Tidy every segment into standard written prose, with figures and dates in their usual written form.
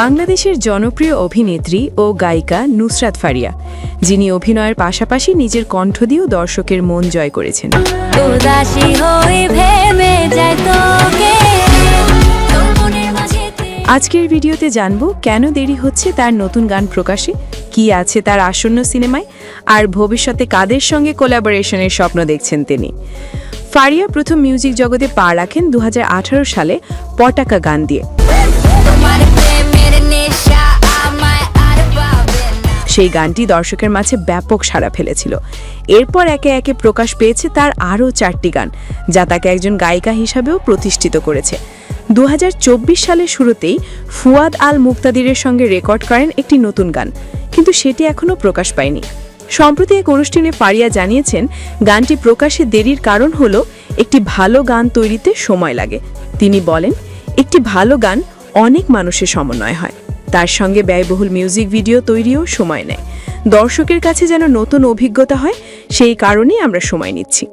বাংলাদেশের জনপ্রিয় অভিনেত্রী ও গায়িকা নুসরাত ফারিয়া, যিনি অভিনয়ের পাশাপাশি নিজের কণ্ঠ দিয়েও দর্শকের মন জয় করেছেন। আজকের ভিডিওতে জানব কেন দেরি হচ্ছে তার নতুন গান প্রকাশে, কি আছে তার আসন্ন সিনেমায়, আর ভবিষ্যতে কাদের সঙ্গে কোলাবোরেশনের স্বপ্ন দেখছেন তিনি। ফারিয়া প্রথম মিউজিক জগতে পা রাখেন 2018 সালে পটাকা গান দিয়ে। সেই গানটি দর্শকের মাঝে ব্যাপক সাড়া ফেলেছিল। এরপর একে একে প্রকাশ পেয়েছে তার আরও 4টি গান, যা তাকে একজন গায়িকা হিসাবেও প্রতিষ্ঠিত করেছে। 2024 সালের শুরুতেই ফুয়াদ আল মুক্তাদিরের সঙ্গে রেকর্ড করেন একটি নতুন গান, কিন্তু সেটি এখনও প্রকাশ পায়নি। সম্প্রতি এক অনুষ্ঠানে ফারিয়া জানিয়েছেন, গানটি প্রকাশে দেরির কারণ হলো একটি ভালো গান তৈরিতে সময় লাগে। তিনি বলেন, একটি ভালো গান অনেক মানুষের সমন্বয় হয়, তার সঙ্গে ব্যয়বহুল মিউজিক ভিডিও তৈরিও সময় নেয়। দর্শকের কাছে যেন নতুন অভিজ্ঞতা হয়, সেই কারণেই আমরা সময় নিচ্ছি।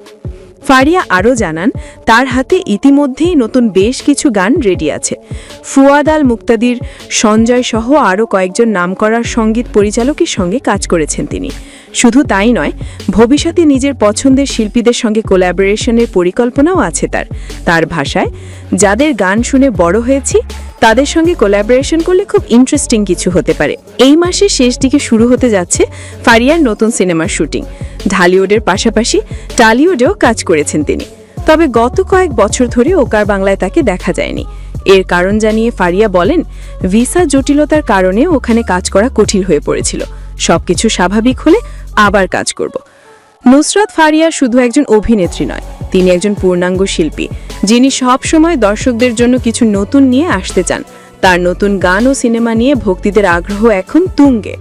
ফারিয়া আরও জানান, তার হাতে ইতিমধ্যেই নতুন বেশ কিছু গান রেডি আছে। ফুয়াদ আল মুক্তাদির, সঞ্জয় সহ আরও কয়েকজন নামকরা সঙ্গীত পরিচালকের সঙ্গে কাজ করেছেন তিনি। শুধু তাই নয়, ভবিষ্যতে নিজের পছন্দের শিল্পীদের সঙ্গে কোলাবোরেশনের পরিকল্পনাও আছে তার। তার ভাষায়, যাদের গান শুনে বড় হয়েছি তাদের সঙ্গে কোলাবোরেশন করলে খুব ইন্টারেস্টিং কিছু হতে পারে। এই মাসের শেষ দিকে শুরু হতে যাচ্ছে ফারিয়ার নতুন সিনেমার শুটিং। ঢালিউডের পাশাপাশি টালিউডেও কাজ করেছেন তিনি, তবে গত কয়েক বছর ধরে ওকার বাংলায় তাকে দেখা যায়নি। এর কারণ জানিয়ে ফারিয়া বলেন, ভিসা জটিলতার কারণে ওখানে কাজ করা কঠিন হয়ে পড়েছিল। সবকিছু স্বাভাবিক হলে আবার কাজ করব। নুসরাত ফারিয়া শুধু একজন অভিনেত্রী নয়, তিনি একজন পূর্ণাঙ্গ শিল্পী, যিনি সব সময় দর্শকদের জন্য কিছু নতুন নিয়ে আসতে চান। তার নতুন গান ও সিনেমা নিয়ে ভক্তদের আগ্রহ এখন তুঙ্গে।